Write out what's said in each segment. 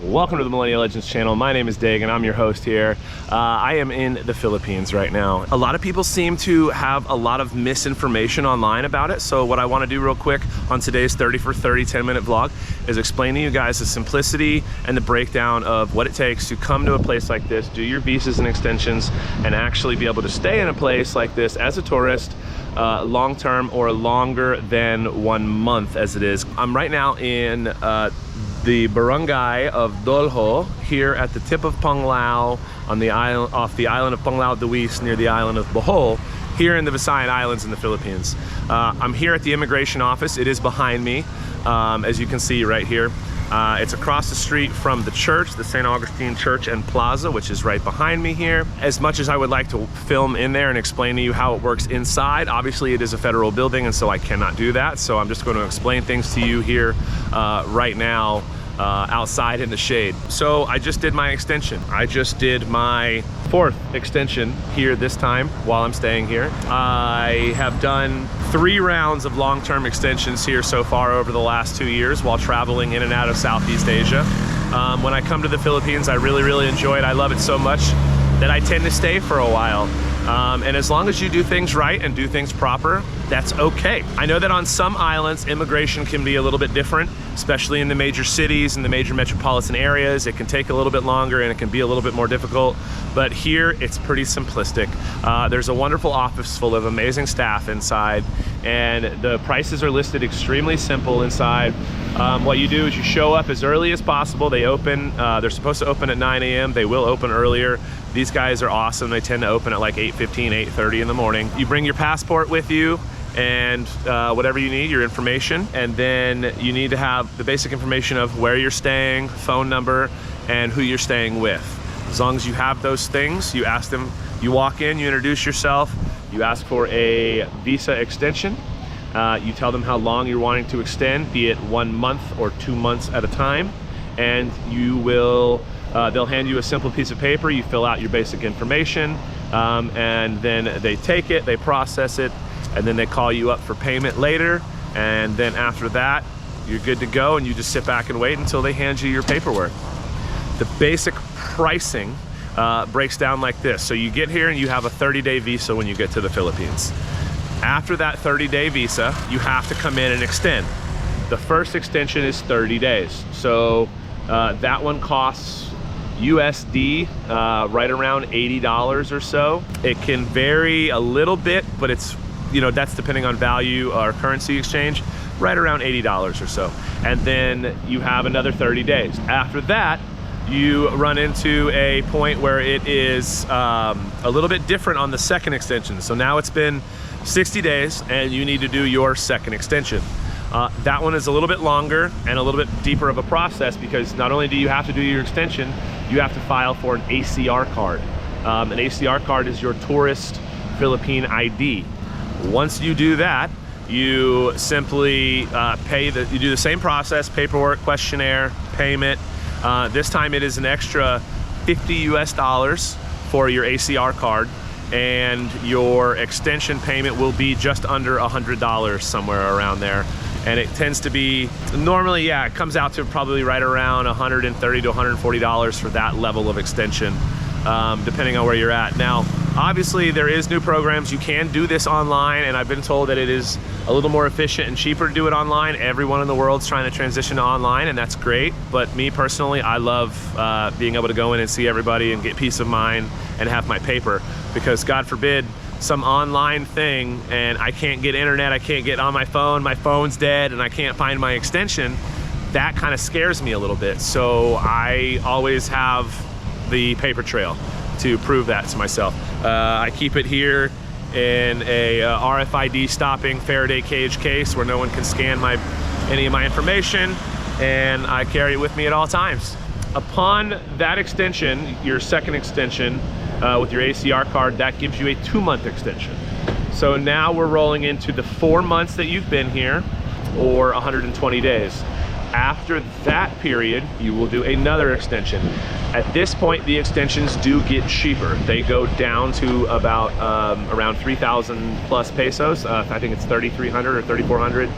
Welcome to the Millennial Legends channel. My name is Dag and I'm your host here. I am in the Philippines right now. A lot of people seem to have a lot of misinformation online about it. So what I want to do real quick on today's 30 for 30 10-minute vlog is explain to you guys the simplicity and the breakdown of what it takes to come to a place like this, do your visas and extensions, and actually be able to stay in a place like this as a tourist long-term or longer than 1 month as it is. I'm right now in the barangay of Dolho, here at the tip of Panglao, on the island, off the island of Panglao Duis, near the island of Bohol, here in the Visayan Islands in the Philippines. I'm here at the immigration office. It is behind me, as you can see right here. It's across the street from the church, the St. Augustine Church and Plaza, which is right behind me here. As much as I would like to film in there and explain to you how it works inside, obviously it is a federal building and so I cannot do that. So I'm just going to explain things to you here right now outside in the shade. So I just did my extension. I just did my 4th extension here this time while I'm staying here. I have done 3 rounds of long-term extensions here so far over the last 2 years while traveling in and out of Southeast Asia. When I come to the Philippines, I really enjoy it. I love it so much that I tend to stay for a while. And as long as you do things right and do things proper, that's okay. I know that on some islands, immigration can be a little bit different, especially in the major cities and the major metropolitan areas. It can take a little bit longer and it can be a little bit more difficult, but here it's pretty simplistic. There's a wonderful office full of amazing staff inside, and the prices are listed extremely simple inside. What you do is you show up as early as possible. They open, they're supposed to open at 9 a.m. They will open earlier. These guys are awesome. They tend to open at like 8:15, 8:30 in the morning. You bring your passport with you and whatever you need, your information, and then you need to have the basic information of where you're staying, phone number, and who you're staying with. As long as you have those things, you ask them, you walk in, you introduce yourself, you ask for a visa extension, you tell them how long you're wanting to extend, be it 1 month or 2 months at a time, and you will they'll hand you a simple piece of paper. You fill out your basic information, and then they take it, they process it, and then they call you up for payment later. And then after that, you're good to go, and you just sit back and wait until they hand you your paperwork. The basic pricing breaks down like this. So you get here and you have a 30-day visa when you get to the Philippines. After that 30-day visa, you have to come in and extend. The first extension is 30 days. So that one costs USD right around $80 or so. It can vary a little bit, but it's, you know, that's depending on value or currency exchange, right around $80 or so. And then you have another 30 days. After that, you run into a point where it is a little bit different on the second extension. So now it's been 60 days and you need to do your second extension. That one is a little bit longer and a little bit deeper of a process, because not only do you have to do your extension, you have to file for an ACR card. An ACR card is your tourist Philippine ID. Once you do that, you simply you do the same process, paperwork, questionnaire, payment. This time it is an extra $50 US for your ACR card, and your extension payment will be just under $100, somewhere around there. And it tends to be, normally, yeah, it comes out to probably right around $130 to $140 for that level of extension, depending on where you're at. Now, obviously there is new programs. You can do this online, and I've been told that it is a little more efficient and cheaper to do it online. Everyone in the world's trying to transition to online, and that's great. But me personally, I love being able to go in and see everybody and get peace of mind and have my paper, because God forbid some online thing and I can't get internet, I can't get on my phone's dead, and I can't find my extension. That kind of scares me a little bit. So I always have the paper trail to prove that to myself. I keep it here in a RFID stopping Faraday cage case where no one can scan any of my information, and I carry it with me at all times. Upon that extension, your second extension, with your ACR card, that gives you a 2-month extension. So now we're rolling into the 4 months that you've been here, or 120 days. After that period, you will do another extension. At this point, the extensions do get cheaper. They go down to about around 3,000 plus pesos. I think it's 3,300 or 3,400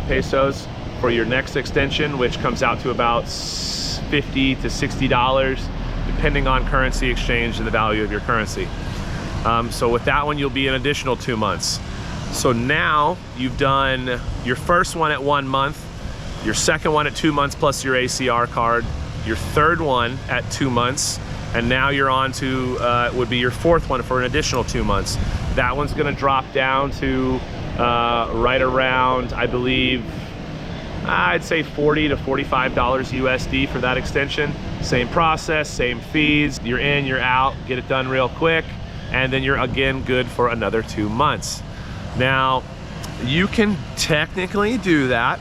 pesos for your next extension, which comes out to about $50 to $60, depending on currency exchange and the value of your currency. So with that one, you'll be an additional 2 months. So now you've done your first one at 1 month, your second one at 2 months plus your ACR card, your third one at 2 months, and now you're on to, would be your fourth one for an additional 2 months. That one's gonna drop down to right around, I believe, I'd say $40 to $45 USD for that extension. Same process, same fees, you're in, you're out, get it done real quick, and then you're again good for another 2 months. Now, you can technically do that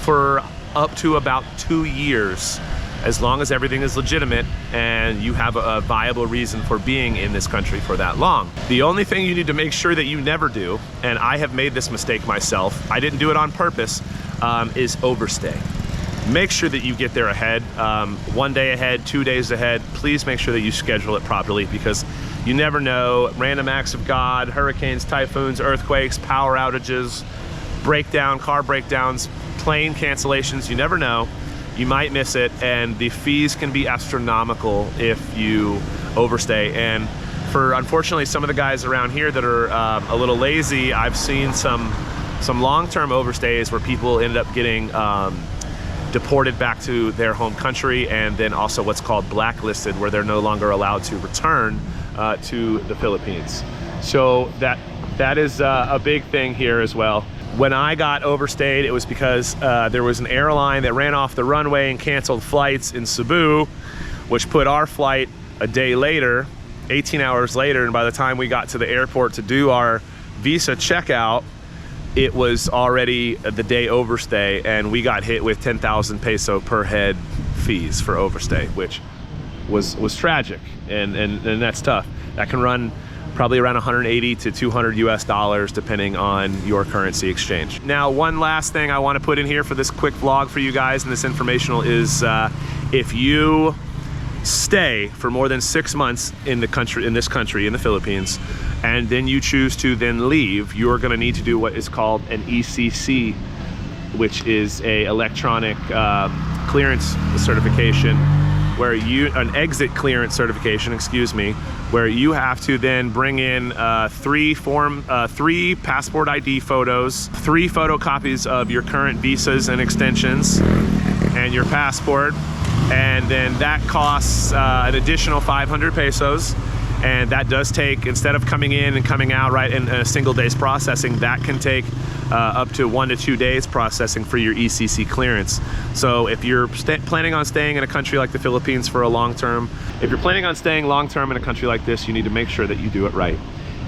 for up to about 2 years, as long as everything is legitimate and you have a viable reason for being in this country for that long. The only thing you need to make sure that you never do, and I have made this mistake myself, I didn't do it on purpose, is overstay. Make sure that you get there ahead, 1 day ahead, 2 days ahead. Please make sure that you schedule it properly, because you never know, random acts of God, hurricanes, typhoons, earthquakes, power outages, car breakdowns, plane cancellations, you never know. You might miss it, and the fees can be astronomical if you overstay. And for, unfortunately, some of the guys around here that are a little lazy, I've seen some long-term overstays where people ended up getting deported back to their home country, and then also what's called blacklisted, where they're no longer allowed to return to the Philippines. So that is a big thing here as well. When I got overstayed, it was because there was an airline that ran off the runway and canceled flights in Cebu, which put our flight a day later, 18 hours later, and by the time we got to the airport to do our visa checkout, it was already the day overstay, and we got hit with 10,000 peso per head fees for overstay, which was tragic, and that's tough. That can run probably around 180 to 200 US dollars, depending on your currency exchange. Now, one last thing I want to put in here for this quick vlog for you guys, and this informational, is if you stay for more than 6 months in this country, in the Philippines, and then you choose to then leave, you're going to need to do what is called an ECC, which is a electronic clearance certification, where an exit clearance certification, excuse me, where you have to then bring in 3 passport ID photos, 3 photocopies of your current visas and extensions, and your passport, and then that costs an additional 500 pesos. And that does take, instead of coming in and coming out right in a single day's processing, that can take up to 1 to 2 days processing for your ECC clearance. So if you're planning on staying in a country like the Philippines for a long term, if you're planning on staying long term in a country like this, you need to make sure that you do it right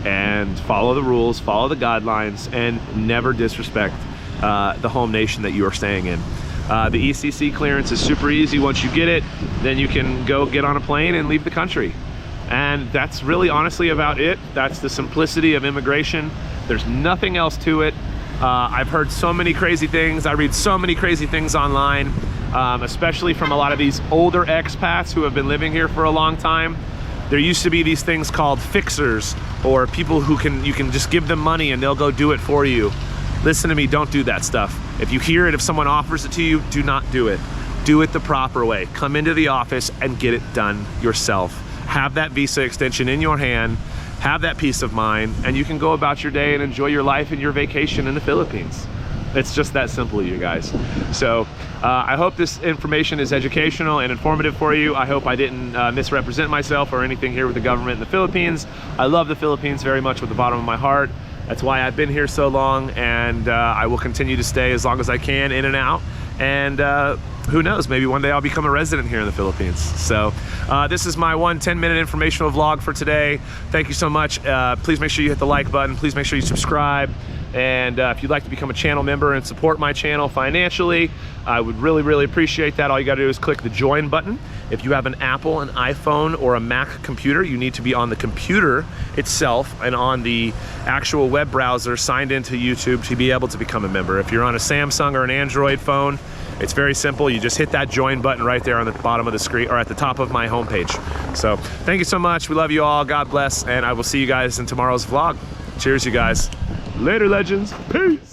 and follow the rules, follow the guidelines, and never disrespect the home nation that you are staying in. The ECC clearance is super easy. Once you get it, then you can go get on a plane and leave the country. And that's really honestly about it. That's the simplicity of immigration. There's nothing else to it. I've heard so many crazy things. I read so many crazy things online, especially from a lot of these older expats who have been living here for a long time. There used to be these things called fixers, or people who you can just give them money and they'll go do it for you. Listen to me, don't do that stuff. If you hear it, if someone offers it to you, do not do it. Do it the proper way. Come into the office and get it done yourself. Have that visa extension in your hand, have that peace of mind, and you can go about your day and enjoy your life and your vacation in the Philippines. It's just that simple, you guys. So I hope this information is educational and informative for you. I hope I didn't misrepresent myself or anything here with the government in the Philippines. I love the Philippines very much with the bottom of my heart. That's why I've been here so long, and I will continue to stay as long as I can, in and out. And who knows, maybe one day I'll become a resident here in the Philippines. So this is my 10-minute informational vlog for today. Thank you so much. Please make sure you hit the like button. Please make sure you subscribe. And if you'd like to become a channel member and support my channel financially, I would really, really appreciate that. All you gotta do is click the join button. If you have an Apple, an iPhone, or a Mac computer, you need to be on the computer itself and on the actual web browser signed into YouTube to be able to become a member. If you're on a Samsung or an Android phone, it's very simple. You just hit that join button right there on the bottom of the screen, or at the top of my homepage. So thank you so much. We love you all. God bless. And I will see you guys in tomorrow's vlog. Cheers, you guys. Later, legends. Peace.